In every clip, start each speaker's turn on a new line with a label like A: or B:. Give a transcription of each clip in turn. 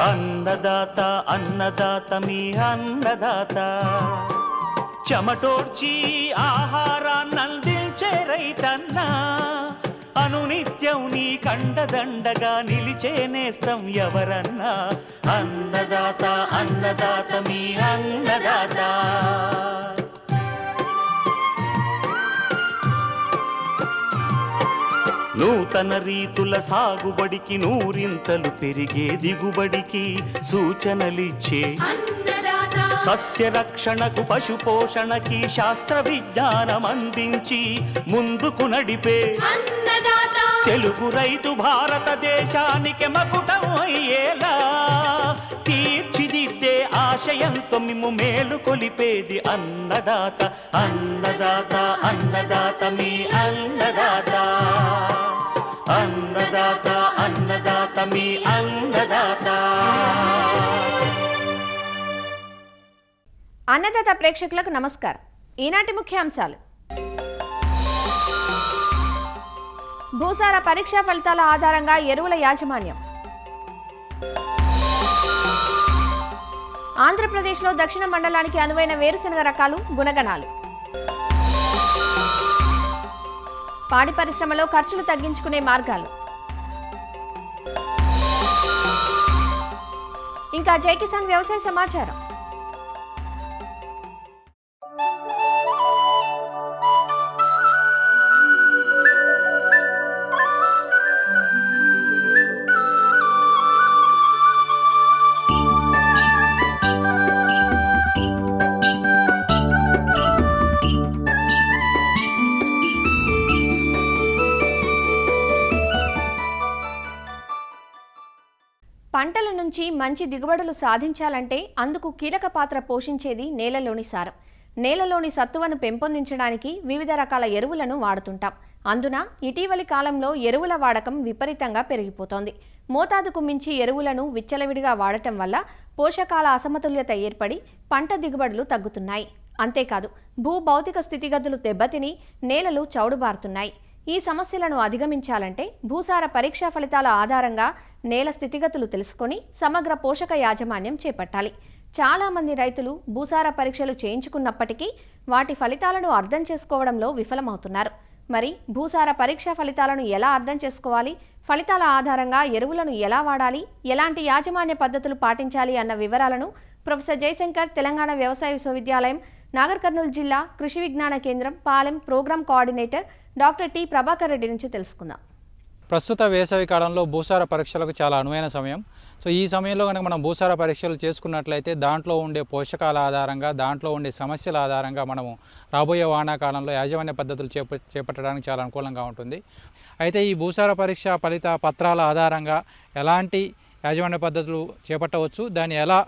A: అన్నదాత అన్నదాత మీ అన్నదాత చెమటోడ్చి ఆహారాన్నందించే రైతన్న అనునిత్యం నీ కండదండగా నిలిచే నేస్తం ఎవరన్నా అన్నదాత అన్నదాత మీ అన్నదాత నూతన రీతుల సాగుబడికి నూరింతలు పెరిగే దిగుబడికి సూచనలిచ్చే సస్య రక్షణకు పశు పోషణకి శాస్త్ర విజ్ఞానం అందించి ముందుకు నడిపే తెలుగు రైతు భారతదేశానికి మకుటం అయ్యేలా తీర్చిదిద్దే ఆశయంతో మిమ్ము మేలు కొలిపేది అన్నదాత అన్నదాత అన్నదాత మీ అన్నదాత అన్నదాత అన్నదాత మీ అన్నదాత.
B: అన్నదాత ప్రేక్షకులకు నమస్కారం. ఈనాటి ముఖ్యాంశాలు: భూసార పరీక్షా ఫలితాల ఆధారంగా ఎరువుల యాజమాన్యం, ఆంధ్రప్రదేశ్లో దక్షిణ మండలానికి అనువైన వేరుశనగ రకాలు గుణగణాలు, పాడి పరిశ్రమలో ఖర్చులు తగ్గించుకునే మార్గాలు, ఇంకా జై కిసాన్ వ్యవసాయ సమాచారం. పంటల నుంచి మంచి దిగుబడులు సాధించాలంటే అందుకు కీలక పాత్ర పోషించేది నేలలోని సారం. నేలలోని సత్తువను పెంపొందించడానికి వివిధ రకాల ఎరువులను వాడుతుంటాం. అందున ఇటీవలి కాలంలో ఎరువుల వాడకం విపరీతంగా పెరిగిపోతోంది. మోతాదుకు మించి ఎరువులను విచ్చలవిడిగా వాడటం వల్ల పోషకాల అసమతుల్యత ఏర్పడి పంట దిగుబడులు తగ్గుతున్నాయి. అంతేకాదు, భూభౌతిక స్థితిగతులు దెబ్బతిని నేలలు చౌడుబారుతున్నాయి. ఈ సమస్యలను అధిగమించాలంటే భూసార పరీక్షా ఫలితాల ఆధారంగా నేల స్థితిగతులు తెలుసుకొని సమగ్ర పోషక యాజమాన్యం చేపట్టాలి. చాలామంది రైతులు భూసార పరీక్షలు చేయించుకున్నప్పటికీ వాటి ఫలితాలను అర్థం చేసుకోవడంలో విఫలమవుతున్నారు. మరి భూసార పరీక్షా ఫలితాలను ఎలా అర్థం చేసుకోవాలి, ఫలితాల ఆధారంగా ఎరువులను ఎలా వాడాలి, ఎలాంటి యాజమాన్య పద్ధతులు పాటించాలి అన్న వివరాలను ప్రొఫెసర్ జయశంకర్, తెలంగాణ వ్యవసాయ విశ్వవిద్యాలయం, నాగర్ కర్నూలు జిల్లా Krishi Vigyan Kendra Palem programme coordinator doctor T Prabhakar Reddy నుంచి తెలుసుకుందాం.
C: ప్రస్తుత వేసవి కాలంలో భూసార పరీక్షలకు చాలా అనువైన సమయం. సో ఈ సమయంలో కనుక మనం భూసార పరీక్షలు చేసుకున్నట్లయితే దాంట్లో ఉండే పోషకాల ఆధారంగా, దాంట్లో ఉండే సమస్యల ఆధారంగా మనము రాబోయే వానాకాలంలో యాజమాన్య పద్ధతులు చేపట్టడానికి చాలా అనుకూలంగా ఉంటుంది. అయితే ఈ భూసార పరీక్ష ఫలిత పత్రాల ఆధారంగా ఎలాంటి యాజమాన్య పద్ధతులు చేపట్టవచ్చు, దాన్ని ఎలా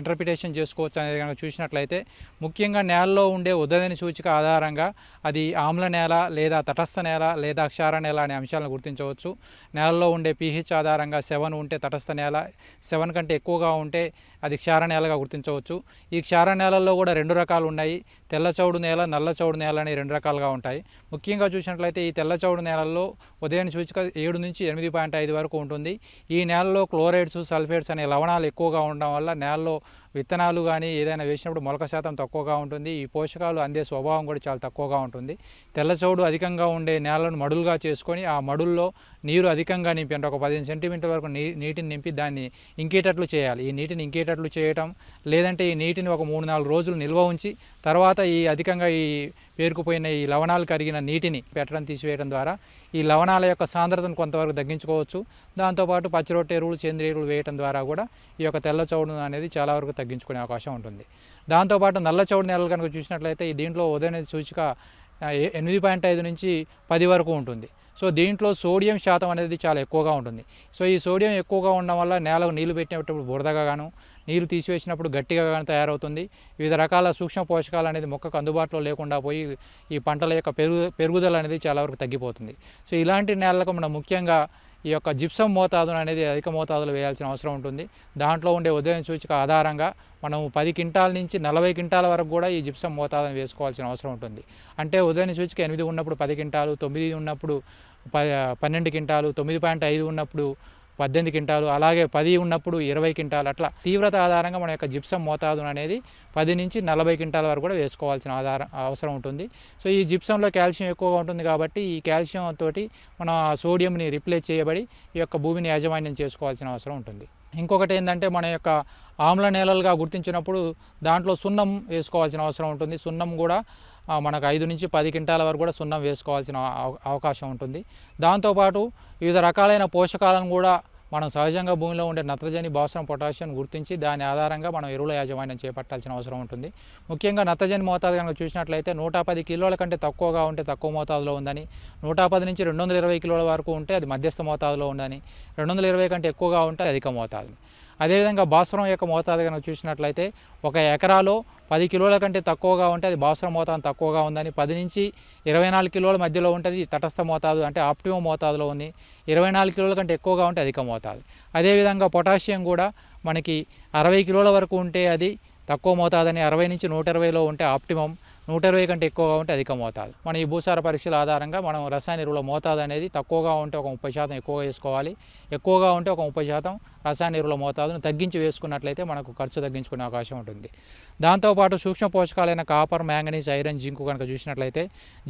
C: ఇంటర్ప్రిటేషన్ చేసుకోవచ్చు అనేది కనుక చూసినట్లయితే ముఖ్యంగా నేలలో ఉండే ఉదయని సూచిక ఆధారంగా అది ఆమ్ల నేల లేదా తటస్థ నేల లేదా క్షార నేల అనే అంశాలను గుర్తించవచ్చు. నేలలో ఉండే pH ఆధారంగా 7 ఉంటే తటస్థ నేల, 7 కంటే ఎక్కువగా ఉంటే అది క్షార నేలగా గుర్తించవచ్చు. ఈ క్షార నేలల్లో కూడా 2 రకాలు ఉన్నాయి. తెల్ల చౌడు నేల, నల్ల చౌడు నేల అని 2 రకాలుగా ఉంటాయి. ముఖ్యంగా చూసినట్లయితే ఈ తెల్ల చౌడు నేలల్లో ఉదయం సూచిక 7 నుంచి 8.5 వరకు ఉంటుంది. ఈ నేలలో క్లోరైడ్స్, సల్ఫేట్స్ అనే లవణాలు ఎక్కువగా ఉండడం వల్ల నేలలో విత్తనాలు కానీ ఏదైనా వేసినప్పుడు మొలక శాతం తక్కువగా ఉంటుంది. ఈ పోషకాలు అందే స్వభావం కూడా చాలా తక్కువగా ఉంటుంది. తెల్ల చౌడు అధికంగా ఉండే నేలను మడులుగా చేసుకొని ఆ మడుల్లో నీరు అధికంగా నింపి, అంటే ఒక 15 సెంటీమీటర్ల వరకు నీటిని నింపి దాన్ని ఇంకేటట్లు చేయాలి. ఈ నీటిని ఇంకేటట్లు చేయటం, లేదంటే ఈ నీటిని ఒక 3-4 రోజులు నిల్వ ఉంచి తర్వాత ఈ అధికంగా ఈ పేరుకుపోయిన ఈ లవణాలు కరిగిన నీటిని పెట్టడం, తీసివేయడం ద్వారా ఈ లవణాల యొక్క సాంద్రతను కొంతవరకు తగ్గించుకోవచ్చు. దాంతోపాటు పచ్చిరొట్టె ఎరువులు, సేంద్రియ ఎరువులు వేయడం ద్వారా కూడా ఈ యొక్క తెల్ల చౌడు అనేది చాలా వరకు తగ్గించుకునే అవకాశం ఉంటుంది. దాంతోపాటు నల్ల చౌడు నేలలు కనుక చూసినట్లయితే దీంట్లో ఉదయం సూచిక 8.5 నుంచి 10 వరకు ఉంటుంది. సో దీంట్లో సోడియం శాతం అనేది చాలా ఎక్కువగా ఉంటుంది. సో ఈ సోడియం ఎక్కువగా ఉండడం వల్ల నేలకు నీళ్లు పెట్టినప్పుడు బురదగా గాను, నీరు తీసివేసినప్పుడు గట్టిగా కానీ తయారవుతుంది. వివిధ రకాల సూక్ష్మ పోషకాలు అనేది మొక్కకు అందుబాటులో లేకుండా పోయి ఈ పంటల యొక్క పెరుగుదల అనేది చాలా వరకు తగ్గిపోతుంది. సో ఇలాంటి నేలలకు మనం ముఖ్యంగా ఈ యొక్క జిప్సం మోతాదును అనేది అధిక మోతాదులో వేయాల్సిన అవసరం ఉంటుంది. దాంట్లో ఉండే ఉదయం సూచిక ఆధారంగా మనం 10 క్వింటాల నుంచి 40 క్వింటాల వరకు కూడా ఈ జిప్సం మోతాదును వేసుకోవాల్సిన అవసరం ఉంటుంది. అంటే ఉదయం సూచిక 8 ఉన్నప్పుడు 10 క్వింటాలు, 9 ఉన్నప్పుడు 12 క్వింటాలు, 9.5 ఉన్నప్పుడు 18 క్వింటాలు, అలాగే 10 ఉన్నప్పుడు 20 క్వింటాలు, అట్లా తీవ్రత ఆధారంగా మన యొక్క జిప్సం మోతాదు అనేది 10 నుంచి 40 క్వింటాల వరకు కూడా వేసుకోవాల్సిన అవసరం ఉంటుంది. సో ఈ జిప్సంలో కాల్షియం ఎక్కువగా ఉంటుంది కాబట్టి ఈ కాల్షియం తోటి మనం ఆ సోడియంని రిప్లేస్ చేయబడి ఈ యొక్క భూమిని యాజమాన్యం చేసుకోవాల్సిన అవసరం ఉంటుంది. ఇంకొకటి ఏంటంటే మన యొక్క ఆమ్ల నేలలుగా గుర్తించినప్పుడు దాంట్లో సున్నం వేసుకోవాల్సిన అవసరం ఉంటుంది. సున్నం కూడా మనకు 5 నుంచి 10 క్వింటాల వరకు కూడా సున్నం వేసుకోవాల్సిన అవకాశం ఉంటుంది. దాంతోపాటు వివిధ రకాలైన పోషకాలను కూడా మనం సహజంగా భూమిలో ఉండే నత్రజని, భాస్వరం, పొటాషియం గుర్తించి దాని ఆధారంగా మనం ఎరువుల యాజమాన్యం చేపట్టాల్సిన అవసరం ఉంటుంది. ముఖ్యంగా నత్రజని మోతాదు కనుక చూసినట్లయితే 110 కిలోల కంటే తక్కువగా ఉంటే తక్కువ మోతాదులో ఉందని, 110 నుంచి 220 కిలోల వరకు ఉంటే అది మధ్యస్థ మోతాదులో ఉందని, 220 కంటే ఎక్కువగా ఉంటే అధిక మోతాదు. అదేవిధంగా భాస్వరం యొక్క మోతాదు కనుక చూసినట్లయితే 1 ఎకరాలో 10 కిలోల కంటే తక్కువగా ఉంటే అది భాస్వరం మోతాదు తక్కువగా ఉందని, 10 నుంచి 24 కిలోల మధ్యలో ఉంటుంది తటస్థ మోతాదు అంటే ఆప్టిమం మోతాదులో ఉంది, 24 కిలోల కంటే ఎక్కువగా ఉంటే అధిక మోతాదు. అదేవిధంగా పొటాషియం కూడా మనకి 60 కిలోల వరకు ఉంటే అది తక్కువ మోతాదని, 60 నుంచి 120లో ఉంటే ఆప్టిమం, 120 కంటే ఎక్కువగా ఉంటే అధిక మోతాదు. మన ఈ భూసార పరీక్షల ఆధారంగా మనం రసాయన ఎరువుల మోతాదు అనేది తక్కువగా ఉంటే ఒక 30% ఎక్కువగా వేసుకోవాలి, ఎక్కువగా ఉంటే ఒక 30% రసాయన ఎరువుల మోతాదును తగ్గించి వేసుకున్నట్లయితే మనకు ఖర్చు తగ్గించుకునే అవకాశం ఉంటుంది. దాంతోపాటు సూక్ష్మ పోషకాలైన కాపర్, మ్యాంగనీస్, ఐరన్, జింకు కనుక చూసినట్లయితే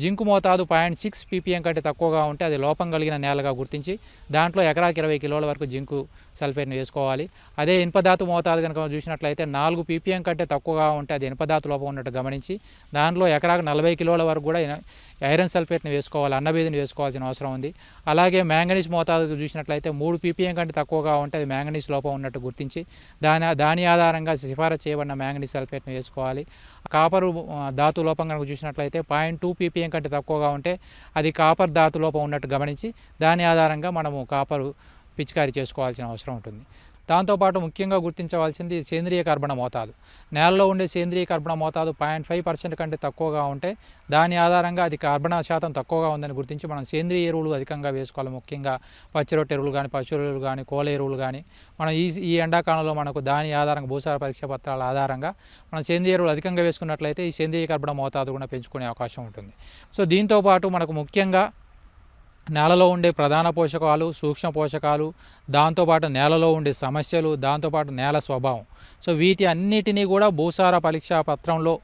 C: జింకు మోతాదు 0.6 ppm కంటే తక్కువగా ఉంటే అది లోపం కలిగిన నేలగా గుర్తించి దాంట్లో ఎకరాకి 20 కిలోల వరకు జింకు సల్ఫేట్ని వేసుకోవాలి. అదే ఇనుపధాతు మోతాదు కనుక చూసినట్లయితే 4 ppm కంటే తక్కువగా ఉంటే అది ఇనుపధాతు లోపం ఉన్నట్టు గమనించి దాంట్లో ఎకరాకు 40 కిలోల వరకు కూడా ఐరన్ సల్ఫేట్ని వేసుకోవాలి, అన్నబేదిని వేసుకోవాల్సిన అవసరం ఉంది. అలాగే మ్యాంగనీస్ మోతాదు చూసినట్లయితే 3 ppm కంటే తక్కువగా ఉంటే అది మ్యాంగనీస్ లోపం ఉన్నట్టు గుర్తించి దాని ఆధారంగా సిఫారసు చేయబడిన మ్యాంగనీస్ సల్ఫేట్ని వేసుకోవాలి. కాపరు ధాతు లోపం కనుక చూసినట్లయితే 0.2 ppm కంటే తక్కువగా ఉంటే అది కాపర్ ధాతు లోపం ఉన్నట్టు గమనించి దాని ఆధారంగా మనము కాపరు పిచికారీ చేసుకోవాల్సిన అవసరం ఉంటుంది. దాంతోపాటు ముఖ్యంగా గుర్తించవలసింది సేంద్రియ కర్బన మోతాదు. నేలలో ఉండే సేంద్రియ కర్బన మోతాదు 0.5% కంటే తక్కువగా ఉంటే దాని ఆధారంగా అది కర్బన శాతం తక్కువగా ఉందని గుర్తించి మనం సేంద్రియ ఎరువులు అధికంగా వేసుకోవాలి. ముఖ్యంగా పచ్చిరొట్టె ఎరువులు కానీ, పశువుల ఎరువులు కానీ, కోళ్ళ ఎరువులు కానీ మనం ఈ ఎండాకాలంలో మనకు దాని ఆధారంగా భూసార పరీక్ష పత్రాల ఆధారంగా మనం సేంద్రియ ఎరువులు అధికంగా వేసుకున్నట్లయితే ఈ సేంద్రియ కర్బన మోతాదు కూడా పెంచుకునే అవకాశం ఉంటుంది. సో దీంతోపాటు మనకు ముఖ్యంగా నేలలో ఉండే ప్రధాన పోషకాలు, సూక్ష్మ పోషకాలు, దాంతోపాటు నేలలో ఉండే సమస్యలు, దాంతోపాటు నేల స్వభావం, సో వీటి అన్నిటినీ కూడా భూసార పరీక్షా పత్రంలో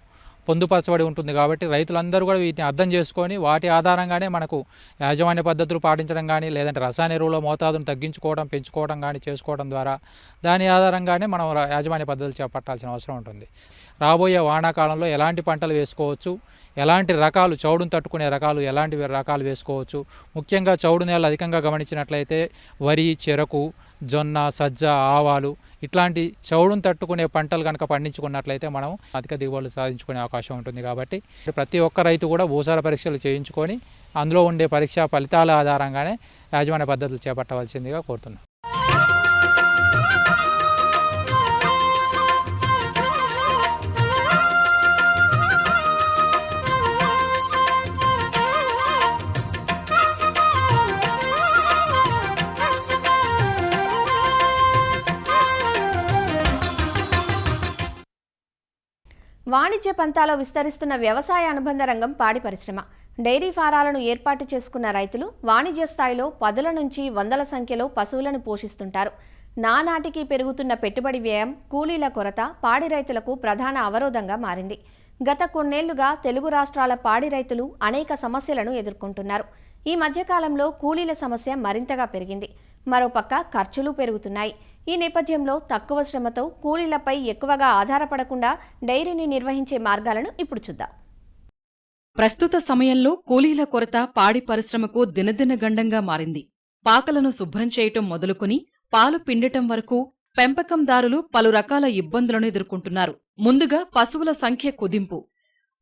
C: పొందుపరచబడి ఉంటుంది. కాబట్టి రైతులందరూ కూడా వీటిని అర్థం చేసుకొని వాటి ఆధారంగానే మనకు యాజమాన్య పద్ధతులు పాటించడం కానీ, లేదంటే రసాయన ఎరువుల మోతాదును తగ్గించుకోవడం, పెంచుకోవడం కానీ చేసుకోవడం ద్వారా దాని ఆధారంగానే మనం యాజమాన్య పద్ధతులు చేపట్టాల్సిన అవసరం ఉంటుంది. రాబోయే వానాకాలంలో ఎలాంటి పంటలు వేసుకోవచ్చు, ఎలాంటి రకాలు చౌడును తట్టుకునే రకాలు ఎలాంటి రకాలు వేసుకోవచ్చు, ముఖ్యంగా చౌడు నేలలు అధికంగా గమనించినట్లయితే వరి, చెరకు, జొన్న, సజ్జ, ఆవాలు ఇట్లాంటి చౌడును తట్టుకునే పంటలు కనుక పండించుకున్నట్లయితే మనం అధిక దిగుబడులు సాధించుకునే అవకాశం ఉంటుంది. కాబట్టి ప్రతి ఒక్క రైతు కూడా భూసార పరీక్షలు చేయించుకొని అందులో ఉండే పరీక్షా ఫలితాల ఆధారంగానే యాజమాన్య పద్ధతులు చేపట్టవలసిందిగా కోరుతున్నాను.
B: వాణిజ్య పంతాలో విస్తరిస్తున్న వ్యవసాయ అనుబంధ రంగం పాడి పరిశ్రమ. డైరీ ఫారాలను ఏర్పాటు చేసుకున్న రైతులు వాణిజ్య స్థాయిలో 10ల నుంచి 100ల సంఖ్యలో పశువులను పోషిస్తుంటారు. నానాటికి పెరుగుతున్న పెట్టుబడి వ్యయం, కూలీల కొరత పాడి రైతులకు ప్రధాన అవరోధంగా మారింది. గత కొన్నేళ్లుగా తెలుగు రాష్ట్రాల పాడి రైతులు అనేక సమస్యలను ఎదుర్కొంటున్నారు. ఈ మధ్యకాలంలో కూలీల సమస్య మరింతగా పెరిగింది. మరోపక్క ఖర్చులు పెరుగుతున్నాయి. ఈ నేపథ్యంలో తక్కువ శ్రమతో కూలీలపై ఎక్కువగా ఆధారపడకుండా డైరీని నిర్వహించే మార్గాలను ఇప్పుడు చూద్దాం.
D: ప్రస్తుత సమయంలో కూలీల కొరత పాడి పరిశ్రమకు దినదిన గండంగా మారింది. పాకలను శుభ్రం చేయటం మొదలుకొని పాలు పిండటం వరకు పెంపకందారులు పలు రకాల ఇబ్బందులను ఎదుర్కొంటున్నారు. ముందుగా పశువుల సంఖ్య కుదింపు.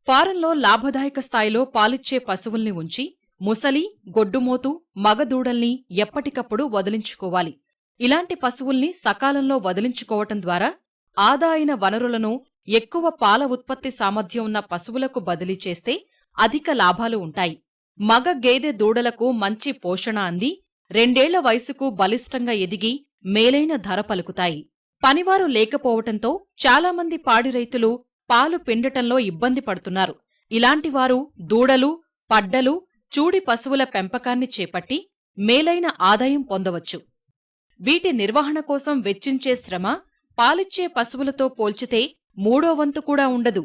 D: ఫారంలో లాభదాయక స్థాయిలో పాలిచ్చే పశువుల్ని ఉంచి ముసలి, గొడ్డుమోతు, మగదూడల్ని ఎప్పటికప్పుడు వదిలించుకోవాలి. ఇలాంటి పశువుల్ని సకాలంలో వదిలించుకోవటం ద్వారా ఆదా అయిన వనరులను ఎక్కువ పాల ఉత్పత్తి సామర్థ్యం ఉన్న పశువులకు బదిలీ చేస్తే అధిక లాభాలు ఉంటాయి. మగ గేదె దూడలకు మంచి పోషణ అంది 2 ఏళ్ల వయసుకు బలిష్టంగా ఎదిగి మేలైన ధర పలుకుతాయి. పనివారు లేకపోవటంతో చాలామంది పాడి రైతులు పాలు పిండటంలో ఇబ్బంది పడుతున్నారు. ఇలాంటివారు దూడలు, పడ్డలు, చూడి పశువుల పెంపకాన్ని చేపట్టి మేలైన ఆదాయం పొందవచ్చు. వీటి నిర్వహణ కోసం వెచ్చించే శ్రమ పాలిచ్చే పశువులతో పోల్చితే 3వ వంతు కూడా ఉండదు.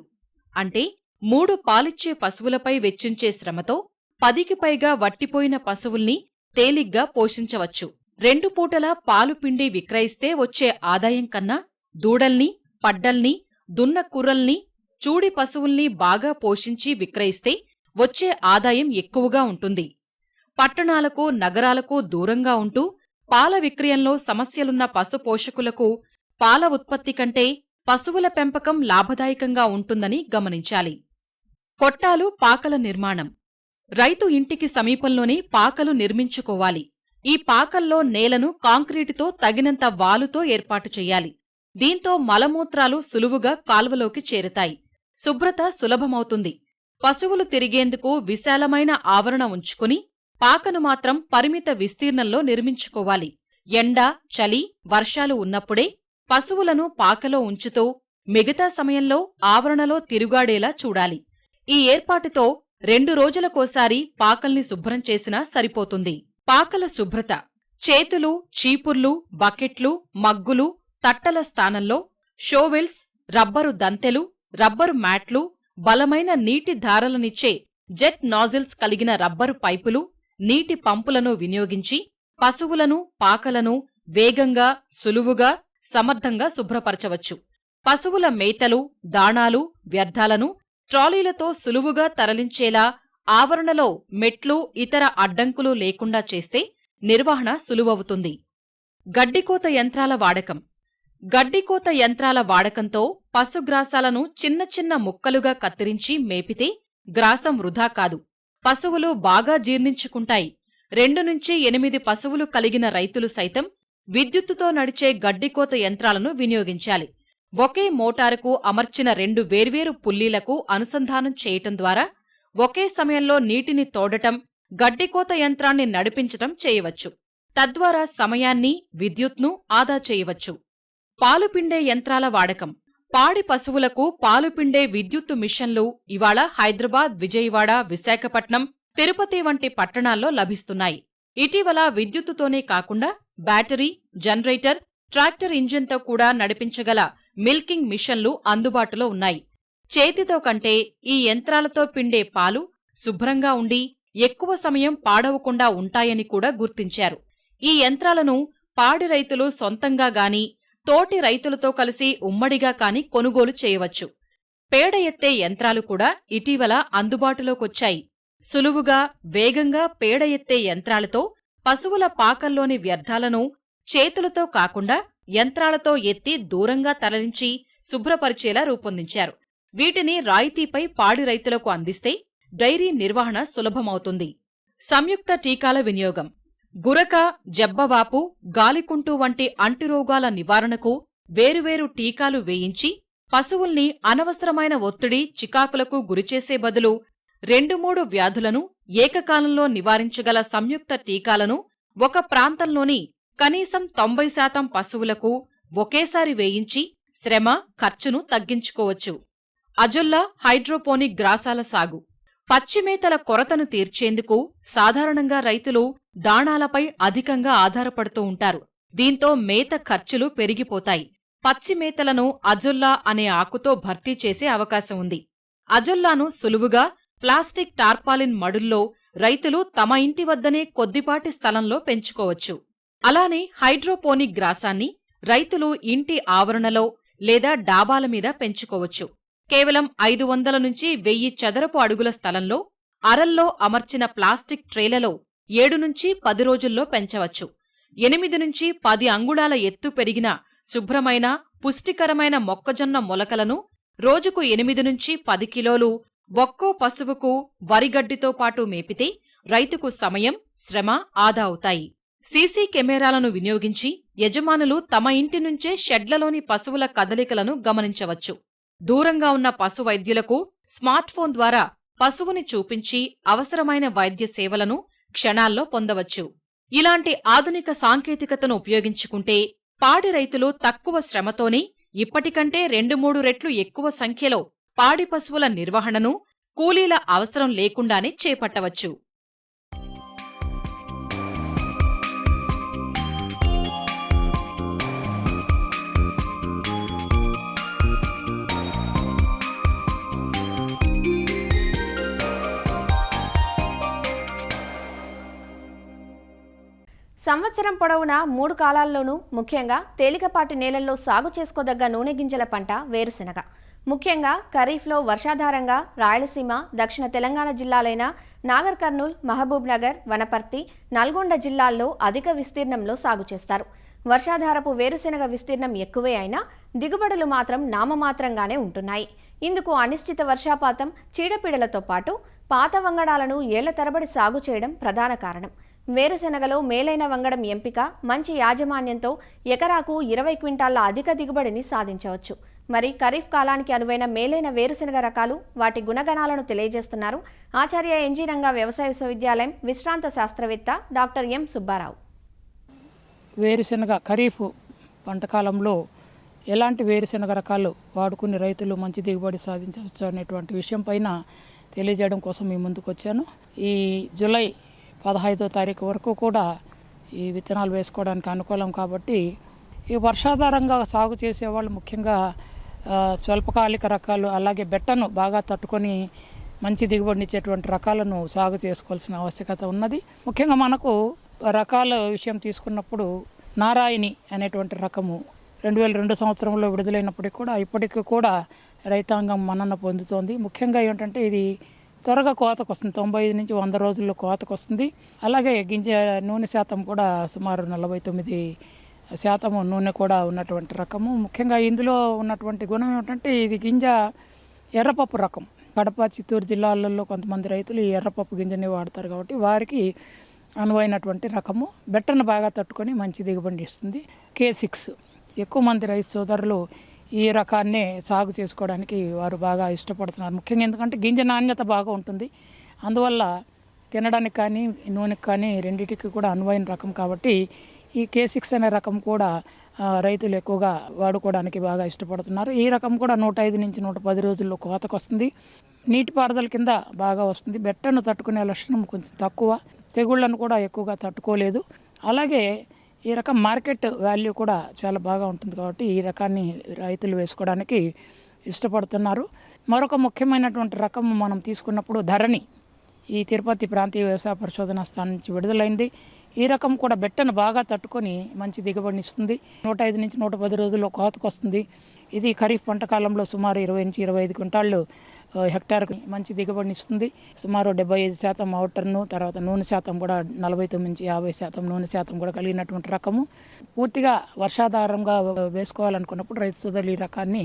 D: అంటే 3 పాలిచ్చే పశువులపై వెచ్చించే శ్రమతో 10కి పైగా వట్టిపోయిన పశువుల్ని తేలిగ్గా పోషించవచ్చు. 2 పూటలా పాలు పిండి విక్రయిస్తే వచ్చే ఆదాయం కన్నా దూడల్ని, పడ్డల్ని, దున్న కుర్రల్ని, చూడి పశువుల్ని బాగా పోషించి విక్రయిస్తే వచ్చే ఆదాయం ఎక్కువగా ఉంటుంది. పట్టణాలకు, నగరాలకు దూరంగా ఉంటూ పాల విక్రయంలో సమస్యలున్న పశు పోషకులకు పాల ఉత్పత్తి కంటే పశువుల పెంపకం లాభదాయకంగా ఉంటుందని గమనించాలి. కొట్టాలు, పాకల నిర్మాణం. రైతు ఇంటికి సమీపంలోనే పాకలు నిర్మించుకోవాలి. ఈ పాకల్లో నేలను కాంక్రీటుతో తగినంత వాలుతో ఏర్పాటు చెయ్యాలి. దీంతో మలమూత్రాలు సులువుగా కాల్వలోకి చేరుతాయి. శుభ్రత సులభమవుతుంది. పశువులు తిరిగేందుకు విశాలమైన ఆవరణ ఉంచుకుని పాకను మాత్రం పరిమిత విస్తీర్ణంలో నిర్మించుకోవాలి. ఎండ, చలి, వర్షాలు ఉన్నప్పుడే పశువులను పాకలో ఉంచుతూ మిగతా సమయంలో ఆవరణలో తిరుగాడేలా చూడాలి. ఈ ఏర్పాటుతో 2 రోజులకోసారి పాకల్ని శుభ్రం చేసినా సరిపోతుంది. పాకల శుభ్రత. చేతులు, చీపుర్లు, బకెట్లు, మగ్గులు, తట్టల స్థానంలో షోవెల్స్, రబ్బరు దంతెలు, రబ్బరు మ్యాట్లు, బలమైన నీటి ధారలనిచ్చే జెట్ నాజిల్స్ కలిగిన రబ్బరు పైపులు, నీటి పంపులను వినియోగించి పశువులను, పాకలను వేగంగా, సులువుగా, సమర్థంగా శుభ్రపరచవచ్చు. పశువుల మేతలు, దాణాలు, వ్యర్థాలను ట్రాలీలతో సులువుగా తరలించేలా ఆవరణలో మెట్లు, ఇతర అడ్డంకులు లేకుండా చేస్తే నిర్వహణ సులువవుతుంది. గడ్డికోత యంత్రాల వాడకం. గడ్డికోత యంత్రాల వాడకంతో పశుగ్రాసాలను చిన్న చిన్న ముక్కలుగా కత్తిరించి మేపితే గ్రాసం వృధా కాదు. పశువులు బాగా జీర్ణించుకుంటాయి. 2 నుంచి 8 పశువులు కలిగిన రైతులు సైతం విద్యుత్తుతో నడిచే గడ్డికోత యంత్రాలను వినియోగించాలి. ఒకే మోటారుకు అమర్చిన 2 వేర్వేరు పుల్లీలకు అనుసంధానం చేయటం ద్వారా ఒకే సమయంలో నీటిని తోడటం, గడ్డికోత యంత్రాన్ని నడిపించటం చేయవచ్చు. తద్వారా సమయాన్ని, విద్యుత్ను ఆదా చేయవచ్చు. పాలు పిండే యంత్రాల వాడకం. పాడి పశువులకు పాలు పిండే విద్యుత్తు మిషన్లు ఇవాళ హైదరాబాద్, విజయవాడ, విశాఖపట్నం, తిరుపతి వంటి పట్టణాల్లో లభిస్తున్నాయి. ఇటీవల విద్యుత్తుతోనే కాకుండా బ్యాటరీ, జనరేటర్, ట్రాక్టర్ ఇంజిన్తో కూడా నడిపించగల మిల్కింగ్ మిషన్లు అందుబాటులో ఉన్నాయి. చేతితో కంటే ఈ యంత్రాలతో పిండే పాలు శుభ్రంగా ఉండి ఎక్కువ సమయం పాడవకుండా ఉంటాయని కూడా గుర్తించారు. ఈ యంత్రాలను పాడి రైతులు సొంతంగా గాని, తోటి రైతులతో కలిసి ఉమ్మడిగా కాని కొనుగోలు చేయవచ్చు. పేడ ఎత్తే యంత్రాలు కూడా ఇటీవల అందుబాటులోకొచ్చాయి. సులువుగా, వేగంగా పేడ ఎత్తే యంత్రాలతో పశువుల పాకల్లోని వ్యర్థాలను చేతులతో కాకుండా యంత్రాలతో ఎత్తి దూరంగా తరలించి శుభ్రపరిచేలా రూపొందించారు. వీటిని రాయితీపై పాడి రైతులకు అందిస్తే డైరీ నిర్వహణ సులభమవుతుంది. సంయుక్త టీకాల వినియోగం. గురక, జబ్బవాపు, గాలికుంటు వంటి అంటురోగాల నివారణకు వేరువేరు టీకాలు వేయించి పశువుల్ని అనవసరమైన ఒత్తిడి, చికాకులకు గురిచేసే బదులు 2-3 వ్యాధులను ఏకకాలంలో నివారించగల సంయుక్త టీకాలను ఒక ప్రాంతంలోని కనీసం 90% పశువులకు ఒకేసారి వేయించి శ్రమ, ఖర్చును తగ్గించుకోవచ్చు. అజొల్లా, హైడ్రోపోనిక్ గ్రాసాల సాగు. పచ్చిమేతల కొరతను తీర్చేందుకు సాధారణంగా రైతులు దాణాలపై అధికంగా ఆధారపడుతూ ఉంటారు. దీంతో మేత ఖర్చులు పెరిగిపోతాయి. పచ్చిమేతలను అజొల్లా అనే ఆకుతో భర్తీ చేసే అవకాశం ఉంది. అజొల్లాను సులువుగా ప్లాస్టిక్ టార్పాలిన్ మడుల్లో రైతులు తమ ఇంటి వద్దనే కొద్దిపాటి స్థలంలో పెంచుకోవచ్చు. అలానే హైడ్రోపోనిక్ గ్రాసాన్ని రైతులు ఇంటి ఆవరణలో లేదా డాబాల మీద పెంచుకోవచ్చు. కేవలం 500 నుంచి 1000 చదరపు అడుగుల స్థలంలో అరల్లో అమర్చిన ప్లాస్టిక్ ట్రేలలో 7 నుంచి 10 రోజుల్లో పెంచవచ్చు. 8 నుంచి 10 అంగుళాల ఎత్తు పెరిగిన శుభ్రమైన, పుష్టికరమైన మొక్కజొన్న మొలకలను రోజుకు 8 నుంచి 10 కిలోలు ఒక్కో పశువుకు వరిగడ్డితో పాటు మేపితే రైతుకు సమయం, శ్రమ ఆదా అవుతాయి. సీసీ కెమెరాలను వినియోగించి యజమానులు తమ ఇంటి నుంచే షెడ్లలోని పశువుల కదలికలను గమనించవచ్చు. దూరంగా ఉన్న పశు వైద్యులకు స్మార్ట్ఫోన్ ద్వారా పశువుని చూపించి అవసరమైన వైద్య సేవలను క్షణాల్లో పొందవచ్చు. ఇలాంటి ఆధునిక సాంకేతికతను ఉపయోగించుకుంటే పాడి రైతులు తక్కువ శ్రమతోనే ఇప్పటికంటే 2-3 రెట్లు ఎక్కువ సంఖ్యలో పాడి పశువుల నిర్వహణను, కూలీల అవసరం లేకుండానే చేపట్టవచ్చు.
B: సంవత్సరం పొడవునా 3 కాలాల్లోనూ ముఖ్యంగా తేలికపాటి నేలల్లో సాగు చేసుకోదగ్గ నూనె గింజల పంట వేరుశెనగ. ముఖ్యంగా ఖరీఫ్లో వర్షాధారంగా రాయలసీమ, దక్షిణ తెలంగాణ జిల్లాలైన నాగర్ కర్నూల్, మహబూబ్ నగర్, వనపర్తి, నల్గొండ జిల్లాల్లో అధిక విస్తీర్ణంలో సాగు చేస్తారు. వర్షాధారపు వేరుశెనగ విస్తీర్ణం ఎక్కువే అయినా దిగుబడులు మాత్రం నామమాత్రంగానే ఉంటున్నాయి. ఇందుకు అనిశ్చిత వర్షాపాతం, చీడపీడలతో పాటు పాత వంగడాలను ఏళ్ల తరబడి సాగు చేయడం ప్రధాన కారణం. వేరుశెనగలో మేలైన వంగడం ఎంపిక, మంచి యాజమాన్యంతో ఎకరాకు 20 క్వింటాళ్ల అధిక దిగుబడిని సాధించవచ్చు. మరి ఖరీఫ్ కాలానికి అనువైన మేలైన వేరుశెనగ రకాలు, వాటి గుణగణాలను తెలియజేస్తున్నారు ఆచార్య ఎన్జీ రంగా వ్యవసాయ విశ్వవిద్యాలయం విశ్రాంత శాస్త్రవేత్త డాక్టర్ ఎం సుబ్బారావు.
E: వేరుశెనగ ఖరీఫ్ పంట కాలంలో ఎలాంటి వేరుశెనగ రకాలు వాడుకుని రైతులు మంచి దిగుబడి సాధించవచ్చు అనేటువంటి విషయం పైన తెలియజేయడం కోసం మీ ముందుకు వచ్చాను. ఈ జూలై 15వ తారీఖు వరకు కూడా ఈ విత్తనాలు వేసుకోవడానికి అనుకూలం కాబట్టి ఈ వర్షాధారంగా సాగు చేసేవాళ్ళు ముఖ్యంగా స్వల్పకాలిక రకాలు, అలాగే బెట్టను బాగా తట్టుకొని మంచి దిగుబడినిచ్చేటువంటి రకాలను సాగు చేసుకోవాల్సిన ఆవశ్యకత ఉన్నది. ముఖ్యంగా మనకు రకాల విషయం తీసుకున్నప్పుడు నారాయణి అనేటువంటి రకము 2002 సంవత్సరంలో విడుదలైనప్పటికీ కూడా ఇప్పటికీ కూడా రైతాంగం మన్నన పొందుతోంది. ముఖ్యంగా ఏంటంటే ఇది త్వరగా కోతకు వస్తుంది, 95 నుంచి 100 రోజుల్లో కోతకు వస్తుంది. అలాగే గింజ నూనె శాతం కూడా సుమారు 49% నూనె కూడా ఉన్నటువంటి రకము. ముఖ్యంగా ఇందులో ఉన్నటువంటి గుణం ఏమిటంటే ఇది గింజ ఎర్రపప్పు రకం. కడప, చిత్తూరు జిల్లాలలో కొంతమంది రైతులు ఈ ఎర్రపప్పు గింజని వాడతారు కాబట్టి వారికి అనువైనటువంటి రకము. బెట్టను బాగా తట్టుకొని మంచి దిగుబడి ఇస్తుంది. K6 ఎక్కువ మంది రైతు సోదరులు ఈ రకాన్నే సాగు చేసుకోవడానికి వారు బాగా ఇష్టపడుతున్నారు. ముఖ్యంగా ఎందుకంటే గింజ నాణ్యత బాగా ఉంటుంది. అందువల్ల తినడానికి కానీ నూనెకి కానీ రెండింటికి కూడా అనువైన రకం కాబట్టి ఈ K6 అనే రకం కూడా రైతులు ఎక్కువగా వాడుకోవడానికి బాగా ఇష్టపడుతున్నారు. ఈ రకం కూడా 105 నుంచి 110 రోజుల్లో కోతకు వస్తుంది. నీటిపారుదల కింద బాగా వస్తుంది. బెట్టను తట్టుకునే లక్షణం కొంచెం తక్కువ, తెగుళ్లను కూడా ఎక్కువగా తట్టుకోలేదు. అలాగే ఈ రకం మార్కెట్ వాల్యూ కూడా చాలా బాగా ఉంటుంది కాబట్టి ఈ రకాన్ని రైతులు వేసుకోవడానికి ఇష్టపడుతున్నారు. మరొక ముఖ్యమైనటువంటి రకం మనం తీసుకున్నప్పుడు ధరణి, ఈ తిరుపతి ప్రాంతీయ వ్యవసాయ పరిశోధనా స్థానం నుంచి విడుదలైంది. ఈ రకం కూడా బెట్టను బాగా తట్టుకొని మంచి దిగుబడిని ఇస్తుంది. 105 నుంచి 110 రోజుల్లో కోతకు వస్తుంది. ఇది ఖరీఫ్ పంట కాలంలో సుమారు 20 నుంచి 25 క్వింటాళ్ళు హెక్టార్కు మంచి దిగుబడిని ఇస్తుంది. సుమారు 75% ఔటర్ను, తర్వాత నూనె శాతం కూడా 49 నుంచి 50% నూనె శాతం కూడా కలిగినటువంటి రకము. పూర్తిగా వర్షాధారంగా వేసుకోవాలనుకున్నప్పుడు రైతు సోదరులు ఈ రకాన్ని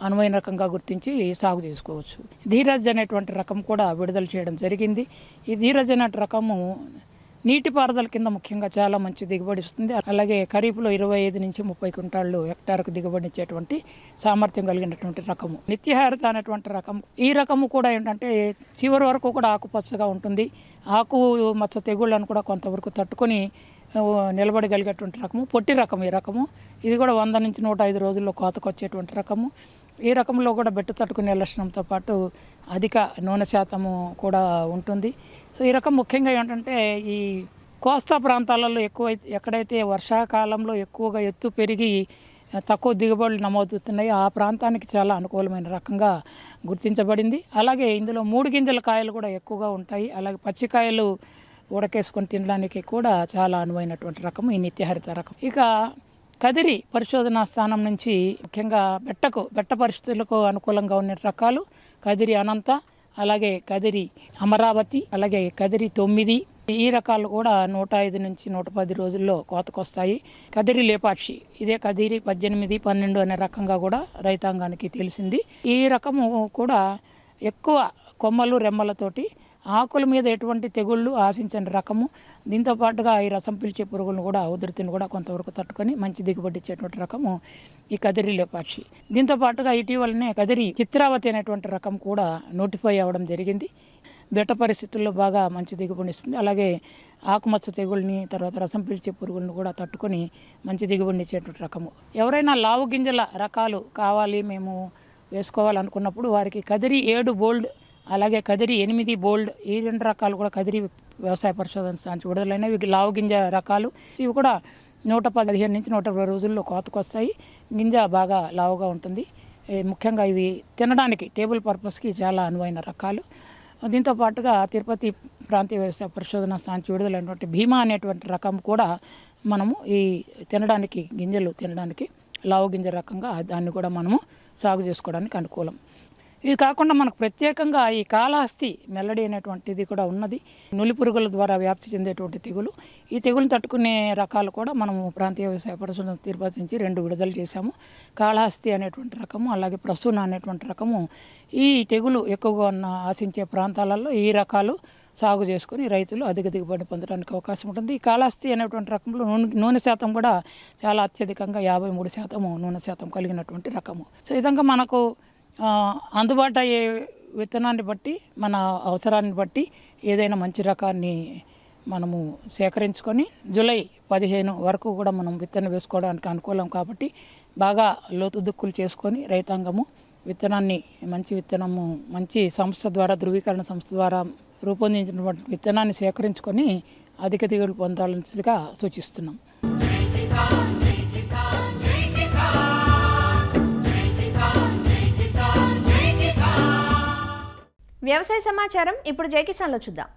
E: అనువైన రకంగా గుర్తించి సాగు చేసుకోవచ్చు. ధీరజ్ అనేటువంటి రకం కూడా విడుదల చేయడం జరిగింది. ఈ ధీరజ్ అనే రకము నీటిపారుదల కింద ముఖ్యంగా చాలా మంచి దిగుబడి ఇస్తుంది. అలాగే ఖరీఫ్లో 25 నుంచి 30 క్వింటాళ్ళు హెక్టార్కు దిగుబడి ఇచ్చేటువంటి సామర్థ్యం కలిగినటువంటి రకము. నిత్యహారిత అనేటువంటి రకం. ఈ రకము కూడా ఏంటంటే చివరి వరకు కూడా ఆకుపచ్చగా ఉంటుంది. ఆకు మచ్చ తెగుళ్ళను కూడా కొంతవరకు తట్టుకొని నిలబడగలిగేటువంటి రకము. పొట్టి రకం ఈ రకము. ఇది కూడా 100 నుంచి 105 రోజుల్లో కోతకు వచ్చేటువంటి రకము. ఈ రకంలో కూడా బెట్టు తట్టుకునే లక్షణంతో పాటు అధిక నూనె శాతము కూడా ఉంటుంది. సో ఈ రకం ముఖ్యంగా ఏంటంటే ఈ కోస్తా ప్రాంతాలలో ఎక్కడైతే వర్షాకాలంలో ఎక్కువగా ఎత్తు పెరిగి తక్కువ దిగుబడులు నమోదవుతున్నాయి ఆ ప్రాంతానికి చాలా అనుకూలమైన రకంగా గుర్తించబడింది. అలాగే ఇందులో 3 గింజల కాయలు కూడా ఎక్కువగా ఉంటాయి. అలాగే పచ్చికాయలు ఉడకేసుకొని తినడానికి కూడా చాలా అనువైనటువంటి రకం ఈ నిత్యహరిత రకం. ఇక కదిరి పరిశోధనా స్థానం నుంచి ముఖ్యంగా బెట్ట పరిస్థితులకు అనుకూలంగా ఉన్న రకాలు కదిరి అనంత, అలాగే కదిరి అమరావతి, అలాగే కదిరి 9. ఈ రకాలు కూడా 105 నుంచి 110 రోజుల్లో కోతకొస్తాయి. కదిరి లేపాక్షి, ఇదే కదిరి 18, 12 అనే రకంగా కూడా రైతాంగానికి తెలిసింది. ఈ రకము కూడా ఎక్కువ కొమ్మలు రెమ్మలతోటి ఆకుల మీద ఎటువంటి తెగుళ్ళు ఆశించని రకము. దీంతో పాటుగా ఈ రసం పీల్చే పురుగులను కూడా ఉధృతిని కూడా కొంతవరకు తట్టుకొని మంచి దిగుబడి ఇచ్చేటువంటి రకము ఈ కదిరి లేపాక్షి. దీంతో పాటుగా ఇటీవలనే కదిరి చిత్రావతి అనేటువంటి రకం కూడా నోటిఫై అవ్వడం జరిగింది. బెట్ట పరిస్థితుల్లో బాగా మంచి దిగుబడి ఇస్తుంది. అలాగే ఆకుమచ్చ తెగుళ్ళని, తర్వాత రసం పీల్చే పురుగులను కూడా తట్టుకొని మంచి దిగుబడిని ఇచ్చేటువంటి రకము. ఎవరైనా లావు గింజల రకాలు కావాలి మేము వేసుకోవాలనుకున్నప్పుడు వారికి కదిరి 7 బోల్డ్, అలాగే కదిరి 8 బోల్డ్, ఈ 2 రకాలు కూడా కదిరి వ్యవసాయ పరిశోధన స్థానం విడుదలైనవి లావు గింజ రకాలు. ఇవి కూడా 115 నుంచి 120 రోజుల్లో కోతకు వస్తాయి. గింజ బాగా లావుగా ఉంటుంది. ముఖ్యంగా ఇవి తినడానికి టేబుల్ పర్పస్కి చాలా అనువైన రకాలు. దీంతో పాటుగా తిరుపతి ప్రాంతీయ వ్యవసాయ పరిశోధన సంస్థ విడుదలైనటువంటి భీమా అనేటువంటి రకం కూడా మనము ఈ తినడానికి గింజలు తినడానికి లావు గింజ రకంగా దాన్ని కూడా మనము సాగు చేసుకోవడానికి అనుకూలం. ఇది కాకుండా మనకు ప్రత్యేకంగా ఈ కాళహస్తి మెల్లడి అనేటువంటిది కూడా ఉన్నది. నులి పురుగుల ద్వారా వ్యాప్తి చెందేటువంటి తెగులు. ఈ తెగులు తట్టుకునే రకాలు కూడా మనము ప్రాంతీయ వ్యవసాయ పరిశోధన తిరుపతి నుంచి 2 విడుదల చేశాము. కాళహస్తి అనేటువంటి రకము, అలాగే ప్రసూన అనేటువంటి రకము. ఈ తెగులు ఎక్కువగా ఆశించే ప్రాంతాలలో ఈ రకాలు సాగు చేసుకుని రైతులు అధిక దిగుబడి పొందడానికి అవకాశం ఉంటుంది. ఈ కాళహస్తి అనేటువంటి రకంలో నూనె శాతం కూడా చాలా అత్యధికంగా 53% నూనె శాతం కలిగినటువంటి రకము. సో ఈ విధంగా మనకు అందుబాటు అయ్యే విత్తనాన్ని బట్టి, మన అవసరాన్ని బట్టి ఏదైనా మంచి రకాన్ని మనము సేకరించుకొని జూలై 15 వరకు కూడా మనం విత్తనం వేసుకోవడానికి అనుకూలం కాబట్టి బాగా లోతు దుక్కులు చేసుకొని రైతాంగము విత్తనాన్ని, మంచి విత్తనము మంచి సంస్థ ద్వారా, ధృవీకరణ సంస్థ ద్వారా రూపొందించినటువంటి విత్తనాన్ని సేకరించుకొని అధిక దిగుబడులు పొందాలనిగా సూచిస్తున్నాం.
B: వ్యవసాయ సమాచారం ఇప్పుడు జై కిసాన్లో చూద్దాం.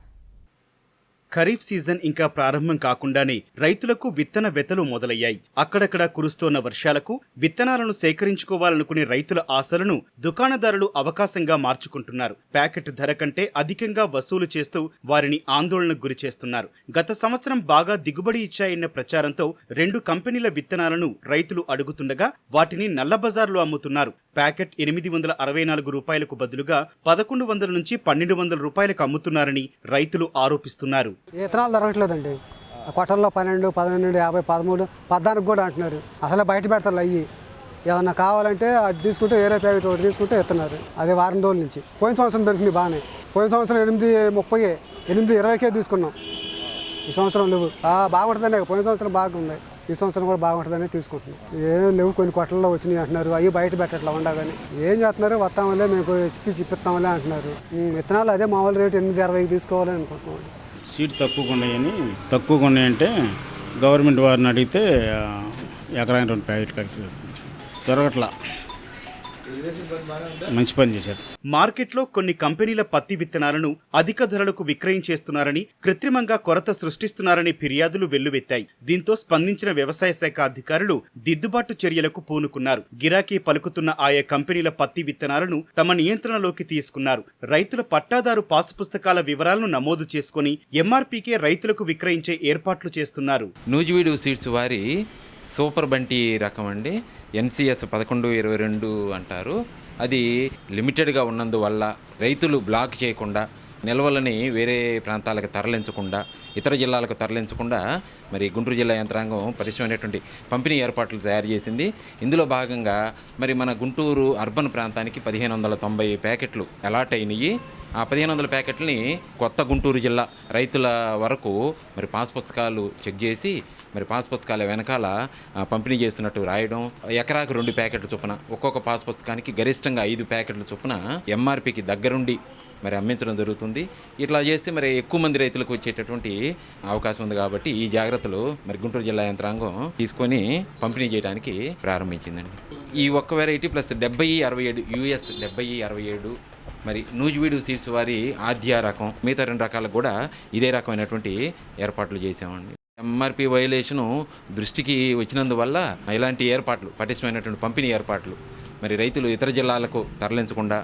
F: ఖరీఫ్ సీజన్ ఇంకా ప్రారంభం కాకుండానే రైతులకు విత్తన వెతలు మొదలయ్యాయి. అక్కడక్కడ కురుస్తోన్న వర్షాలకు విత్తనాలను సేకరించుకోవాలనుకునే రైతుల ఆశలను దుకాణదారులు అవకాశంగా మార్చుకుంటున్నారు. ప్యాకెట్ ధర కంటే అధికంగా వసూలు చేస్తూ వారిని ఆందోళనకు గురి చేస్తున్నారు. గత సంవత్సరం బాగా దిగుబడి ఇచ్చాయన్న ప్రచారంతో 2 కంపెనీల విత్తనాలను రైతులు అడుగుతుండగా వాటిని నల్లబజార్లో అమ్ముతున్నారు. ప్యాకెట్ 864 రూపాయలకు బదులుగా 1100 నుంచి 1200 రూపాయలకు అమ్ముతున్నారని రైతులు ఆరోపిస్తున్నారు.
G: విత్తనాలు దొరకట్లేదండి. కొట్టల్లో 12, 12, 50, 13, 14 కూడా అంటున్నారు. అసలు బయట పెడతారు. అయ్యి ఏమన్నా కావాలంటే అది తీసుకుంటే వేరే ప్యాకెట్ ఒకటి తీసుకుంటే ఇస్తున్నారు. అదే వారం రోజుల నుంచి. పోయిన సంవత్సరం దొరికింది బాగానే. పోయిన సంవత్సరం 8.30, 8.20కే తీసుకున్నాం. ఈ సంవత్సరం లేవు. బాగుంటుందనే. పోయిన సంవత్సరం బాగుంది. ఈ సంవత్సరం కూడా బాగుంటుందని తీసుకుంటున్నాం. ఏం లేవు, కొన్ని కొట్టల్లో వచ్చినాయి అంటున్నారు. అవి బయట పెట్టట్లా ఉండగాని ఏం చేస్తున్నారు, వస్తామలే మేము చిప్పిస్తామలే అంటున్నారు. విత్తనాలు అదే మామూలు రేటు 8.60 తీసుకోవాలని అనుకుంటున్నాం.
H: సీడ్ తక్కువగా ఉన్నాయంటే గవర్నమెంట్ వారిని అడిగితే ఎకరానికి 2 ప్యాకెట్లు కలిసి దొరకట్లా. మంచి పని చేశారు.
F: మార్కెట్లో కొన్ని కంపెనీల పత్తి విత్తనాలను అధిక ధరలకు విక్రయించేస్తున్నారని, కృత్రిమంగా కొరత సృష్టిస్తున్నారని ఫిర్యాదులు వెల్లువెత్తాయి. దీంతో స్పందించిన వ్యవసాయ శాఖ అధికారులు దిద్దుబాటు చర్యలకు పూనుకున్నారు. గిరాకీ పలుకుతున్న ఆయా కంపెనీల పత్తి విత్తనాలను తమ నియంత్రణలోకి తీసుకున్నారు. రైతుల పట్టాదారు పాసు పుస్తకాల వివరాలను నమోదు చేసుకుని ఎంఆర్పీకే రైతులకు విక్రయించే ఏర్పాట్లు చేస్తున్నారు.
I: నూజివీడు సీడ్స్ వారి సూపర్ బంటి రకం అండి. NCS 1122 అంటారు. అది లిమిటెడ్గా ఉన్నందువల్ల రైతులు బ్లాక్ చేయకుండా, నిల్వలని వేరే ప్రాంతాలకు తరలించకుండా, ఇతర జిల్లాలకు తరలించకుండా మరి గుంటూరు జిల్లా యంత్రాంగం పరిశ్రమైనటువంటి పంపిణీ ఏర్పాట్లు తయారు చేసింది. ఇందులో భాగంగా మరి మన గుంటూరు అర్బన్ ప్రాంతానికి 1590 ప్యాకెట్లు అలాట్ అయినాయి. ఆ 1500 ప్యాకెట్లని కొత్త గుంటూరు జిల్లా రైతుల వరకు మరి పాస్ పుస్తకాలు చెక్ చేసి, మరి పాస్ పుస్తకాల వెనకాల పంపిణీ చేస్తున్నట్టు రాయడం, ఎకరాకు 2 ప్యాకెట్ల చొప్పున, ఒక్కొక్క పాస్ పుస్తకానికి గరిష్టంగా 5 ప్యాకెట్ల చొప్పున ఎంఆర్పీకి దగ్గరుండి మరి అమ్మించడం జరుగుతుంది. ఇట్లా చేస్తే మరి ఎక్కువ మంది రైతులకు వచ్చేటటువంటి అవకాశం ఉంది. కాబట్టి ఈ జాగ్రత్తలు మరి గుంటూరు జిల్లా యంత్రాంగం తీసుకొని పంపిణీ చేయడానికి ప్రారంభించిందండి. ఈ ఒక్క వెరైటీ ప్లస్ 7067 US 7067 మరి నూజివీడు సీడ్స్ వారి ఆద్య రకం, మిగతా 2 రకాలకు కూడా ఇదే రకమైనటువంటి ఏర్పాట్లు చేసామండి. ఎంఆర్పీ వైలేషను దృష్టికి వచ్చినందువల్ల ఇలాంటి ఏర్పాట్లు, పటిష్టమైనటువంటి పంపిణీ ఏర్పాట్లు మరి రైతులు ఇతర జిల్లాలకు తరలించకుండా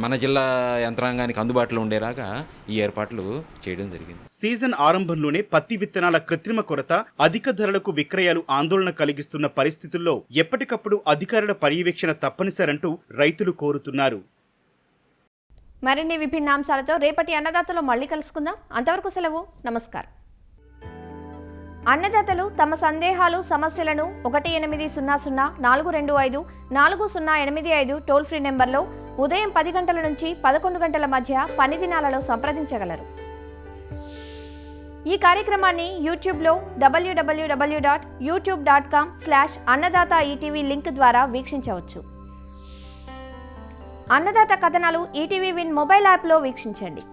I: మన జిల్లా యంత్రాంగానికి అందుబాటులో ఉండేలాగా ఈ ఏర్పాట్లు చేయడం జరిగింది.
F: సీజన్ ఆరంభంలోనే పత్తి విత్తనాల కృత్రిమ కొరత, అధిక ధరలకు విక్రయాలు ఆందోళన కలిగిస్తున్న పరిస్థితుల్లో ఎప్పటికప్పుడు అధికారుల పర్యవేక్షణ తప్పనిసరంటూ రైతులు కోరుతున్నారు.
B: మరిన్ని విభిన్న అంశాలతో రేపటి అన్నదాతలో మళ్ళీ కలుసుకుందాం. అంతవరకు సెలవు. నమస్కారం. అన్నదాతలు తమ సందేహాలు, సమస్యలను 1800-425-4085 టోల్ ఫ్రీ నెంబర్లో ఉదయం 10 గంటల నుంచి 11 గంటల మధ్య పని దినాలలో సంప్రదించగలరు. ఈ కార్యక్రమాన్ని యూట్యూబ్లో www.youtube.com/అన్నదాత-ETV లింక్ ద్వారా వీక్షించవచ్చు. అన్నదాత కథనాలు ఈటీవీ విన్ మొబైల్ యాప్లో వీక్షించండి.